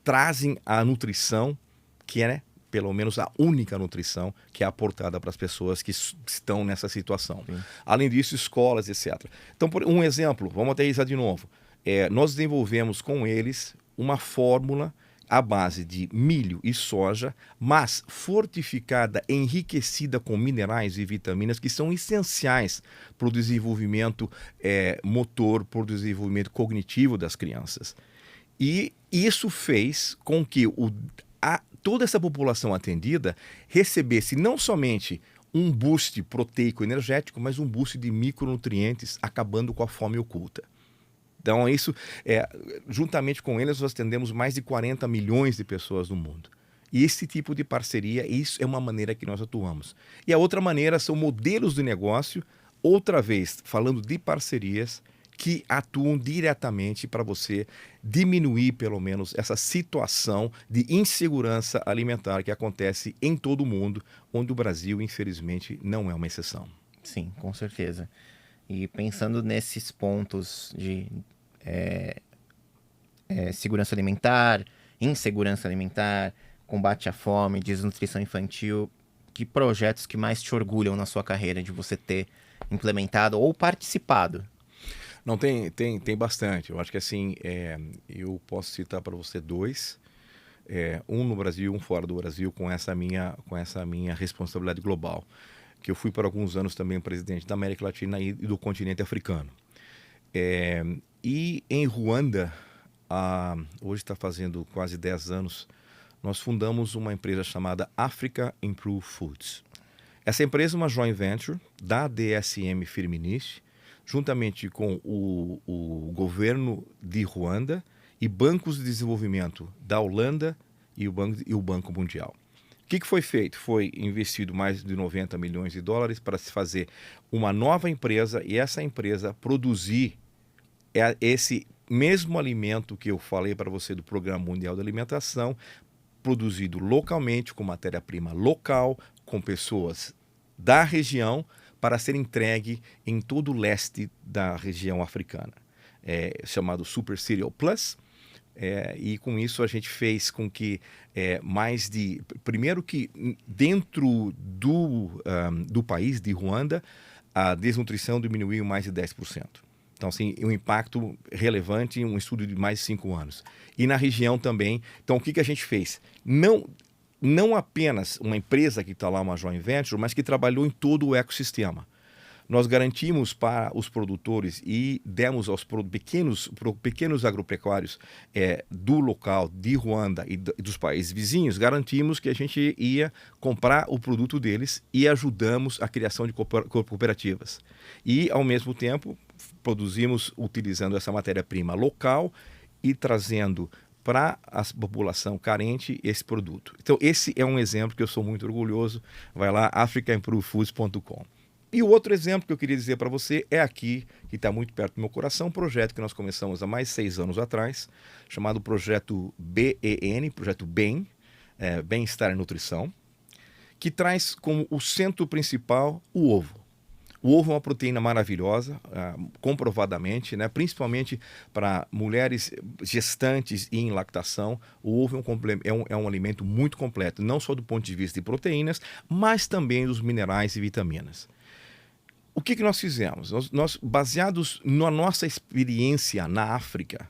trazem a nutrição, que é, pelo menos, a única nutrição que é aportada para as pessoas que estão nessa situação. Sim. Além disso, escolas, etc. Então, por um exemplo, vamos aterrissar de novo. Nós desenvolvemos com eles uma fórmula à base de milho e soja, mas fortificada, enriquecida com minerais e vitaminas que são essenciais para o desenvolvimento motor, para o desenvolvimento cognitivo das crianças. E isso fez com que toda essa população atendida recebesse não somente um boost proteico energético, mas um boost de micronutrientes, acabando com a fome oculta. Então, isso, juntamente com eles, nós atendemos mais de 40 milhões de pessoas no mundo. E esse tipo de parceria, isso é uma maneira que nós atuamos. E a outra maneira são modelos de negócio, outra vez, falando de parcerias, que atuam diretamente para você diminuir, pelo menos, essa situação de insegurança alimentar que acontece em todo o mundo, onde o Brasil, infelizmente, não é uma exceção. Sim, com certeza. E pensando nesses pontos de segurança alimentar, insegurança alimentar, combate à fome, desnutrição infantil, que projetos que mais te orgulham na sua carreira de você ter implementado ou participado? Não, tem bastante. Eu acho que assim, eu posso citar para você dois. Um no Brasil, um fora do Brasil, com essa minha responsabilidade global. Que eu fui por alguns anos também presidente da América Latina e do continente africano. E em Ruanda, hoje está fazendo quase 10 anos, nós fundamos uma empresa chamada Africa Improved Foods. Essa empresa é uma joint venture da DSM Firmenich, juntamente com o governo de Ruanda e bancos de desenvolvimento da Holanda e o Banco Mundial. O que foi feito? Foi investido mais de 90 milhões de dólares para se fazer uma nova empresa e essa empresa produzir esse mesmo alimento que eu falei para você do Programa Mundial de Alimentação, produzido localmente, com matéria-prima local, com pessoas da região, para ser entregue em todo o leste da região africana. Chamado Super Cereal Plus. E com isso a gente fez com que primeiro que dentro do país de Ruanda, a desnutrição diminuiu mais de 10%. Então, assim, um impacto relevante, um estudo de mais de 5 anos. E na região também. Então, o que a gente fez? Não apenas uma empresa que está lá, uma joint venture, mas que trabalhou em todo o ecossistema. Nós garantimos para os produtores e demos aos pequenos agropecuários do local, de Ruanda e dos países vizinhos, garantimos que a gente ia comprar o produto deles e ajudamos a criação de cooperativas. E, ao mesmo tempo, produzimos utilizando essa matéria-prima local e trazendo para a população carente esse produto. Então, esse é um exemplo que eu sou muito orgulhoso. Vai lá, africaimprovefoods.com. E o outro exemplo que eu queria dizer para você é aqui, que está muito perto do meu coração, um projeto que nós começamos há mais de 6 anos atrás, chamado Projeto BEN, Projeto BEM, Bem-Estar e Nutrição, que traz como o centro principal o ovo. O ovo é uma proteína maravilhosa, comprovadamente, né? Principalmente para mulheres gestantes e em lactação. O ovo é um alimento muito completo, não só do ponto de vista de proteínas, mas também dos minerais e vitaminas. O que nós fizemos? Nós, baseados na nossa experiência na África,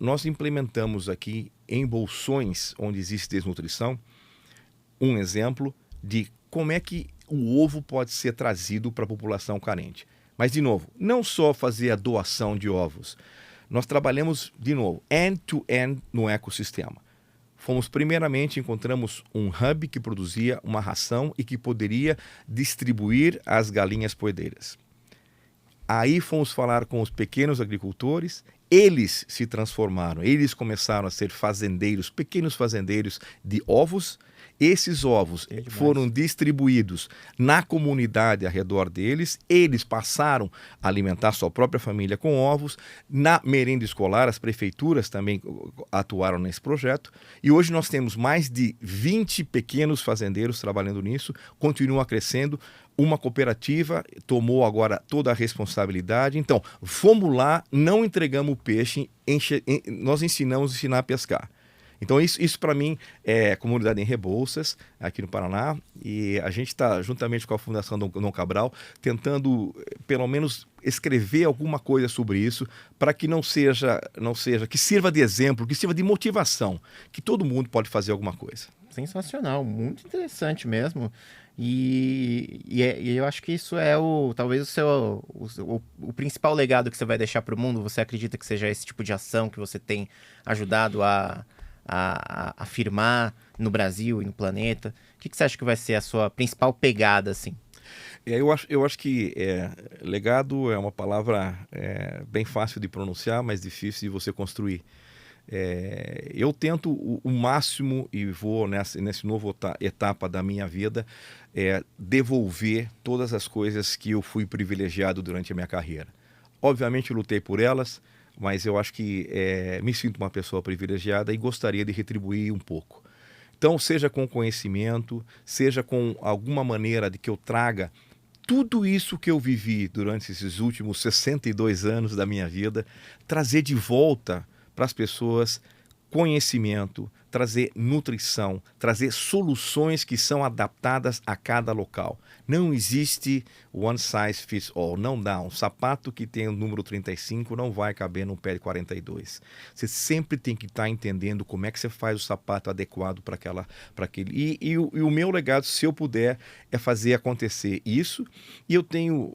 nós implementamos aqui em bolsões onde existe desnutrição um exemplo de como é que o ovo pode ser trazido para a população carente. Mas, de novo, não só fazer a doação de ovos. Nós trabalhamos, de novo, end-to-end no ecossistema. Encontramos um hub que produzia uma ração e que poderia distribuir às galinhas poedeiras. Aí fomos falar com os pequenos agricultores, eles se transformaram, eles começaram a ser fazendeiros, pequenos fazendeiros de ovos. Esses ovos foram distribuídos na comunidade ao redor deles, eles passaram a alimentar sua própria família com ovos. Na merenda escolar, as prefeituras também atuaram nesse projeto, e hoje nós temos mais de 20 pequenos fazendeiros trabalhando nisso, continua crescendo. Uma cooperativa tomou agora toda a responsabilidade. Então, fomos lá, não entregamos o peixe, nós ensinamos a pescar. Então, isso para mim é comunidade em Rebouças, aqui no Paraná, e a gente está, juntamente com a Fundação Dom Cabral, tentando, pelo menos, escrever alguma coisa sobre isso, para que não seja, que sirva de exemplo, que sirva de motivação, que todo mundo pode fazer alguma coisa. Sensacional, muito interessante mesmo. E eu acho que isso é talvez o principal legado que você vai deixar para o mundo. Você acredita que seja esse tipo de ação que você tem ajudado a afirmar no Brasil e no planeta? O que você acha que vai ser a sua principal pegada, assim? Eu acho que legado é uma palavra bem fácil de pronunciar, mas difícil de você construir. Eu tento o máximo e vou nesse novo etapa da minha vida devolver todas as coisas que eu fui privilegiado durante a minha carreira. Obviamente eu lutei por elas, mas eu acho que me sinto uma pessoa privilegiada e gostaria de retribuir um pouco. Então, seja com conhecimento, seja com alguma maneira de que eu traga tudo isso que eu vivi durante esses últimos 62 anos da minha vida, trazer de volta para as pessoas conhecimento, trazer nutrição, trazer soluções que são adaptadas a cada local. Não existe one size fits all, não dá. Um sapato que tem o número 35 não vai caber num pé de 42. Você sempre tem que estar entendendo como é que você faz o sapato adequado para aquele. E o meu legado, se eu puder, é fazer acontecer isso. E eu tenho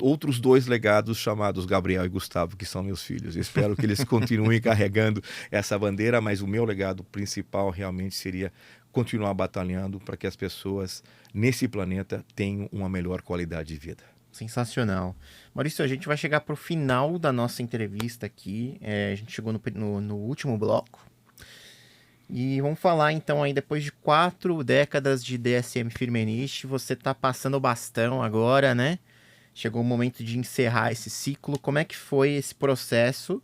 outros 2 legados chamados Gabriel e Gustavo, que são meus filhos. Eu espero que eles continuem carregando essa bandeira, mas o meu legado principal realmente seria continuar batalhando para que as pessoas nesse planeta tenham uma melhor qualidade de vida. Sensacional. Maurício, a gente vai chegar para o final da nossa entrevista aqui. A gente chegou no último bloco. E vamos falar então aí, depois de 4 décadas de DSM Firmenich, você está passando o bastão agora, né? Chegou o momento de encerrar esse ciclo. Como é que foi esse processo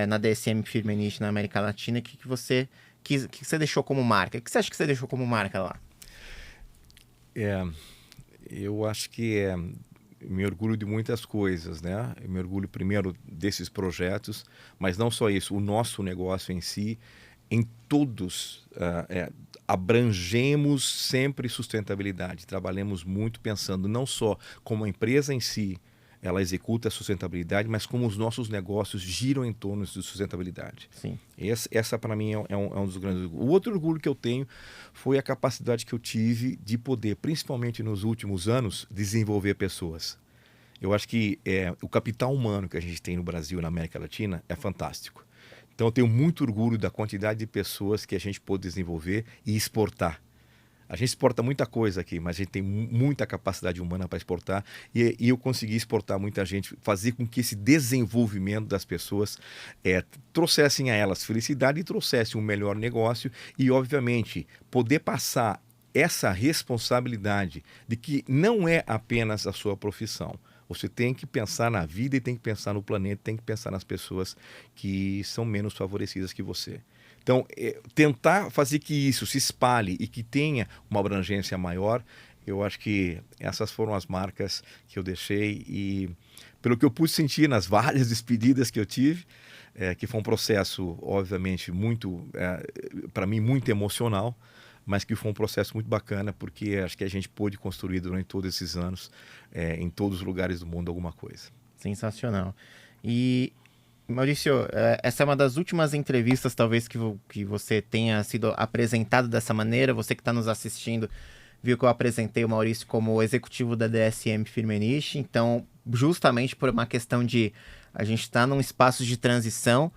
na DSM Firmenich na América Latina? Que você deixou como marca? O que você acha que você deixou como marca lá? Eu acho que me orgulho de muitas coisas, né? Eu me orgulho primeiro desses projetos, mas não só isso, o nosso negócio em si, em todos, abrangemos sempre sustentabilidade. Trabalhamos muito pensando não só como a empresa em si ela executa a sustentabilidade, mas como os nossos negócios giram em torno de sustentabilidade. Sim. Essa para mim, é um dos grandes orgulhos. O outro orgulho que eu tenho foi a capacidade que eu tive de poder, principalmente nos últimos anos, desenvolver pessoas. Eu acho que o capital humano que a gente tem no Brasil e na América Latina é fantástico. Então eu tenho muito orgulho da quantidade de pessoas que a gente pôde desenvolver e exportar. A gente exporta muita coisa aqui, mas a gente tem muita capacidade humana para exportar e eu consegui exportar muita gente, fazer com que esse desenvolvimento das pessoas trouxessem a elas felicidade e trouxessem um melhor negócio e, obviamente, poder passar essa responsabilidade de que não é apenas a sua profissão. Você tem que pensar na vida e tem que pensar no planeta, tem que pensar nas pessoas que são menos favorecidas que você. Então, tentar fazer que isso se espalhe e que tenha uma abrangência maior, eu acho que essas foram as marcas que eu deixei e pelo que eu pude sentir nas várias despedidas que eu tive, que foi um processo, obviamente, muito, para mim, muito emocional, mas que foi um processo muito bacana, porque acho que a gente pôde construir durante todos esses anos, em todos os lugares do mundo, alguma coisa. Sensacional. E, Maurício, essa é uma das últimas entrevistas, talvez, que você tenha sido apresentado dessa maneira. Você que está nos assistindo viu que eu apresentei o Maurício como executivo da DSM Firmenich. Então, justamente por uma questão de a gente estar num espaço de transição.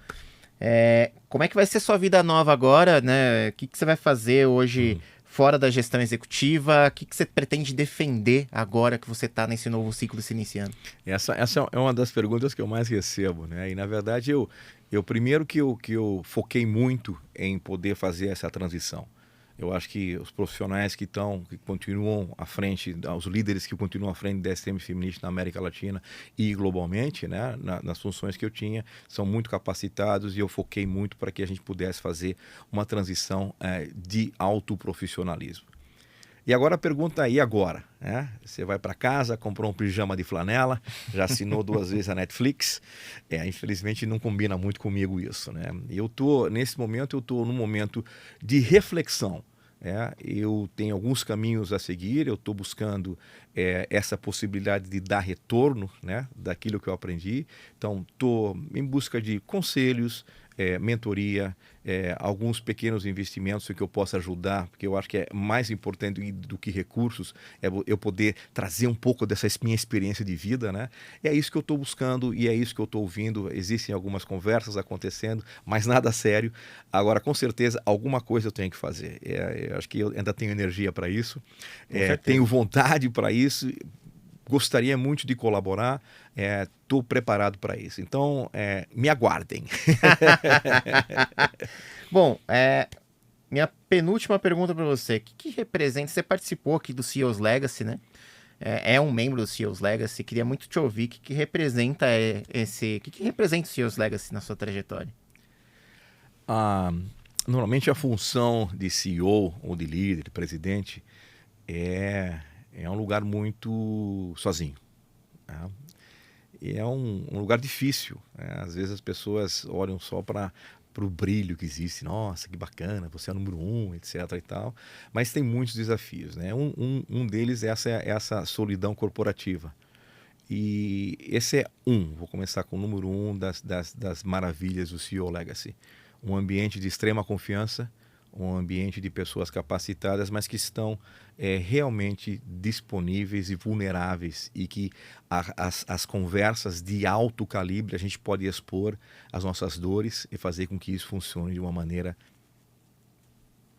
Como é que vai ser sua vida nova agora, né? O que você vai fazer hoje fora da gestão executiva? O que você pretende defender agora que você está nesse novo ciclo se iniciando? Essa é uma das perguntas que eu mais recebo, né? E na verdade eu primeiro que eu foquei muito em poder fazer essa transição. Eu acho que os profissionais que continuam à frente, os líderes que continuam à frente da SM Firmenich na América Latina e globalmente, né, nas funções que eu tinha, são muito capacitados e eu foquei muito para que a gente pudesse fazer uma transição de alto profissionalismo. E agora a pergunta aí agora, né? Você vai para casa, comprou um pijama de flanela, já assinou 2 vezes a Netflix, infelizmente não combina muito comigo isso, né? Nesse momento eu estou num momento de reflexão. Eu tenho alguns caminhos a seguir, eu estou buscando essa possibilidade de dar retorno, né, daquilo que eu aprendi. Então, estou em busca de conselhos, mentoria, alguns pequenos investimentos que eu possa ajudar, porque eu acho que é mais importante do que recursos, eu poder trazer um pouco dessa minha experiência de vida, né? É isso que eu estou buscando e é isso que eu estou ouvindo. Existem algumas conversas acontecendo, mas nada sério. Agora, com certeza, alguma coisa eu tenho que fazer. Eu acho que eu ainda tenho energia para isso, tenho vontade para isso. Gostaria muito de colaborar, estou preparado para isso. Então, me aguardem. Bom, minha penúltima pergunta para você. O que representa? Você participou aqui do CEO's Legacy, né? É um membro do CEO's Legacy. Queria muito te ouvir. O que representa o que representa o CEO's Legacy na sua trajetória? Normalmente a função de CEO ou de líder, de presidente, é um lugar muito sozinho. Né? E é um lugar difícil. Né? Às vezes as pessoas olham só para o brilho que existe. Nossa, que bacana, você é o número 1, etc. e tal. Mas tem muitos desafios. Né? Um deles é essa solidão corporativa. E esse vou começar com o número 1 das maravilhas do CEO Legacy. Um ambiente de extrema confiança, um ambiente de pessoas capacitadas, mas que estão realmente disponíveis e vulneráveis e que as conversas de alto calibre a gente pode expor as nossas dores e fazer com que isso funcione de uma maneira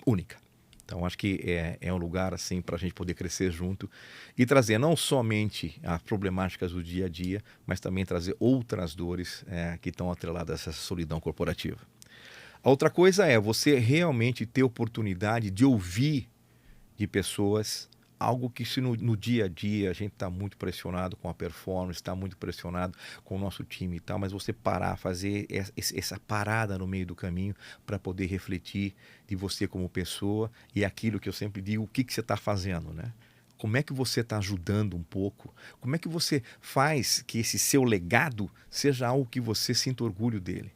única. Então, acho que é um lugar assim para a gente poder crescer junto e trazer não somente as problemáticas do dia a dia, mas também trazer outras dores que estão atreladas a essa solidão corporativa. A outra coisa é você realmente ter oportunidade de ouvir de pessoas algo que se no dia a dia a gente está muito pressionado com a performance, está muito pressionado com o nosso time e tal, mas você parar, fazer essa parada no meio do caminho para poder refletir de você como pessoa e aquilo que eu sempre digo, o que você está fazendo, né? Como é que você está ajudando um pouco? Como é que você faz que esse seu legado seja algo que você sinta orgulho dele?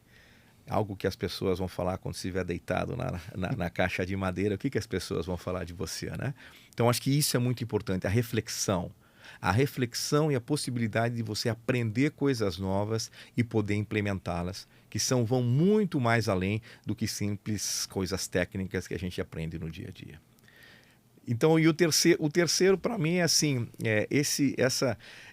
Algo que as pessoas vão falar quando estiver deitado na caixa de madeira, o que as pessoas vão falar de você, né? Então, acho que isso é muito importante, a reflexão. A reflexão e a possibilidade de você aprender coisas novas e poder implementá-las, que vão muito mais além do que simples coisas técnicas que a gente aprende no dia a dia. Então, e o terceiro para mim é assim,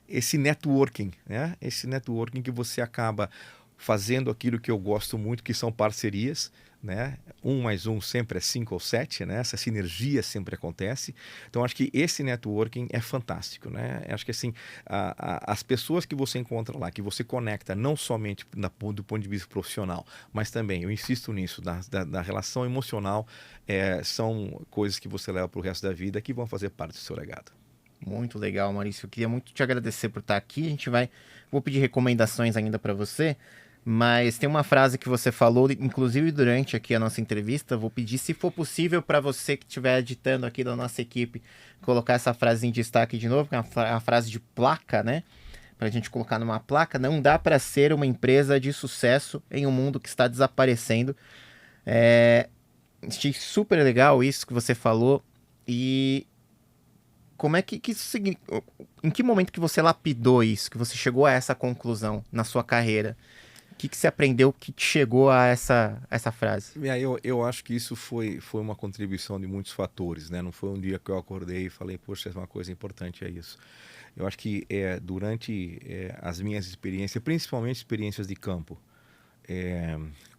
esse networking, né? Esse networking que você acaba fazendo aquilo que eu gosto muito, que são parcerias, né? 1 mais 1 sempre é 5 ou 7, né? Essa sinergia sempre acontece. Então, acho que esse networking é fantástico, né? Acho que assim, as pessoas que você encontra lá, que você conecta não somente do ponto de vista profissional, mas também, eu insisto nisso, da relação emocional, são coisas que você leva para o resto da vida que vão fazer parte do seu legado. Muito legal, Maurício. Eu queria muito te agradecer por estar aqui. Vou pedir recomendações ainda para você, mas tem uma frase que você falou, inclusive durante aqui a nossa entrevista. Vou pedir, se for possível, para você que estiver editando aqui da nossa equipe, colocar essa frase em destaque de novo, que é uma frase de placa, né? Para a gente colocar numa placa. Não dá para ser uma empresa de sucesso em um mundo que está desaparecendo. Achei super legal isso que você falou. E como é que isso significa? Em que momento que você lapidou isso, que você chegou a essa conclusão na sua carreira? O que você aprendeu que te chegou a essa frase? Eu acho que isso foi uma contribuição de muitos fatores, né? Não foi um dia que eu acordei e falei, poxa, uma coisa importante é isso. Eu acho que durante as minhas experiências, principalmente experiências de campo,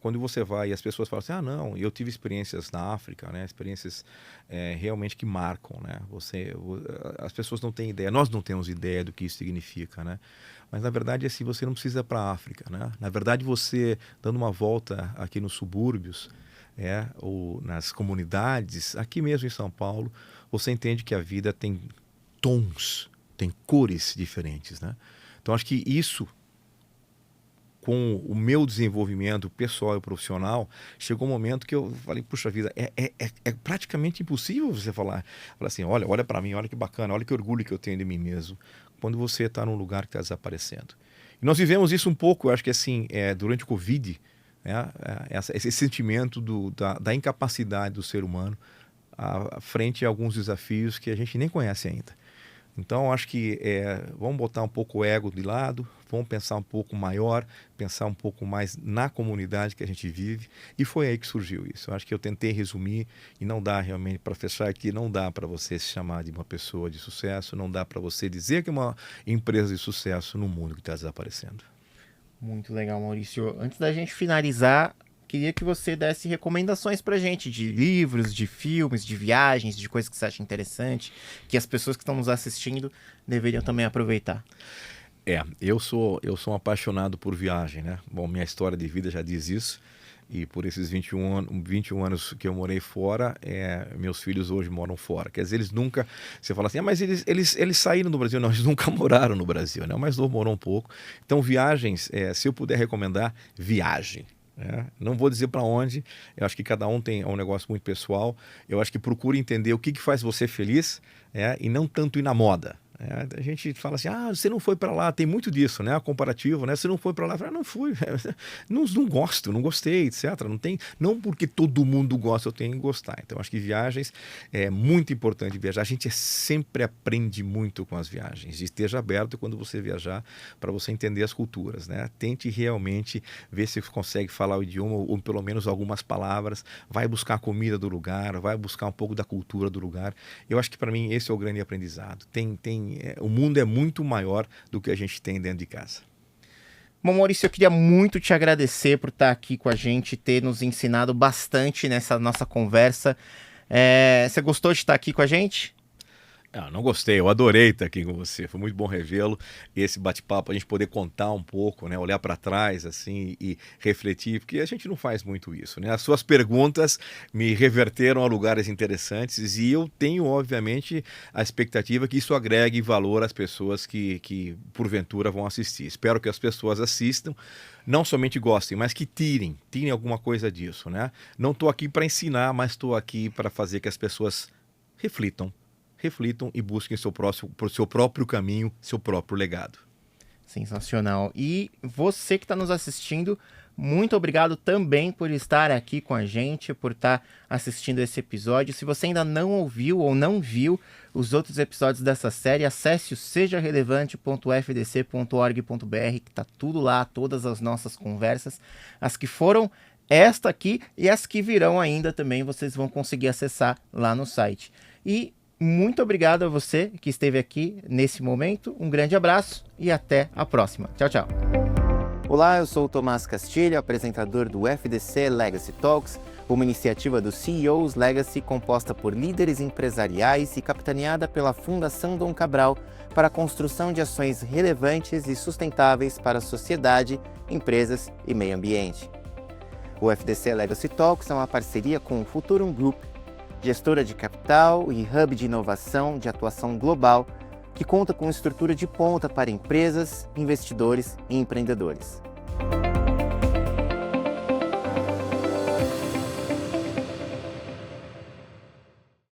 quando você vai e as pessoas falam assim, não, eu tive experiências na África, né? Experiências realmente que marcam, né? As pessoas não têm ideia, nós não temos ideia do que isso significa, né? Mas na verdade assim, você não precisa ir para a África, né? Na verdade você dando uma volta aqui nos subúrbios, ou nas comunidades, aqui mesmo em São Paulo, você entende que a vida tem tons, tem cores diferentes, né? Então acho que isso, com o meu desenvolvimento pessoal e profissional, chegou um momento que eu falei, puxa vida, é praticamente impossível você falar assim, olha para mim, olha que bacana, olha que orgulho que eu tenho de mim mesmo, quando você está num lugar que está desaparecendo. E nós vivemos isso um pouco, eu acho que assim, durante o Covid, esse sentimento da incapacidade do ser humano frente a alguns desafios que a gente nem conhece ainda. Então, acho que vamos botar um pouco o ego de lado, vamos pensar um pouco maior, pensar um pouco mais na comunidade que a gente vive, e foi aí que surgiu isso. Eu acho que eu tentei resumir, e não dá realmente para fechar aqui, não dá para você se chamar de uma pessoa de sucesso, não dá para você dizer que é uma empresa de sucesso no mundo que está desaparecendo. Muito legal, Maurício. Antes da gente finalizar, queria que você desse recomendações pra gente de livros, de filmes, de viagens, de coisas que você acha interessante, que as pessoas que estão nos assistindo deveriam também aproveitar. Eu sou um apaixonado por viagem, né? Bom, minha história de vida já diz isso. E por esses 21 anos que eu morei fora, meus filhos hoje moram fora. Quer dizer, eles nunca... Você fala assim, mas eles saíram do Brasil. Não, eles nunca moraram no Brasil, né? O mais novo morou um pouco. Então, viagens, se eu puder recomendar, viagem. Não vou dizer para onde, eu acho que cada um tem um negócio muito pessoal. Eu acho que procure entender o que faz você feliz, e não tanto ir na moda. A gente fala assim, você não foi para lá, tem muito disso, né? Comparativo, né? Você não foi para lá, eu falo, não fui, não gosto, não gostei, etc. Não porque todo mundo gosta, eu tenho que gostar. Então, acho que viagens é muito importante viajar. A gente sempre aprende muito com as viagens. E esteja aberto quando você viajar para você entender as culturas, né? Tente realmente ver se consegue falar o idioma ou pelo menos algumas palavras. Vai buscar a comida do lugar, vai buscar um pouco da cultura do lugar. Eu acho que para mim esse é o grande aprendizado. O mundo é muito maior do que a gente tem dentro de casa. Bom, Maurício, eu queria muito te agradecer por estar aqui com a gente, ter nos ensinado bastante nessa nossa conversa. Você gostou de estar aqui com a gente? Não gostei, eu adorei estar aqui com você, foi muito bom revê-lo, esse bate-papo, a gente poder contar um pouco, né, olhar para trás assim e refletir, porque a gente não faz muito isso, né? As suas perguntas me reverteram a lugares interessantes e eu tenho, obviamente, a expectativa que isso agregue valor às pessoas que porventura vão assistir. Espero que as pessoas assistam, não somente gostem, mas que tirem alguma coisa disso, né? Não estou aqui para ensinar, mas estou aqui para fazer que as pessoas reflitam e busquem por seu próprio caminho, seu próprio legado. Sensacional. E você que está nos assistindo, muito obrigado também por estar aqui com a gente, por estar assistindo esse episódio. Se você ainda não ouviu ou não viu os outros episódios dessa série, acesse o sejarelevante.fdc.org.br, que tá tudo lá, todas as nossas conversas, as que foram esta aqui e as que virão ainda também, vocês vão conseguir acessar lá no site. E muito obrigado a você que esteve aqui nesse momento, um grande abraço e até a próxima. Tchau, tchau. Olá, eu sou o Tomás Castilho, apresentador do FDC Legacy Talks, uma iniciativa do CEOs Legacy composta por líderes empresariais e capitaneada pela Fundação Dom Cabral para a construção de ações relevantes e sustentáveis para a sociedade, empresas e meio ambiente. O FDC Legacy Talks é uma parceria com o Futurum Group, gestora de capital e hub de inovação de atuação global, que conta com estrutura de ponta para empresas, investidores e empreendedores.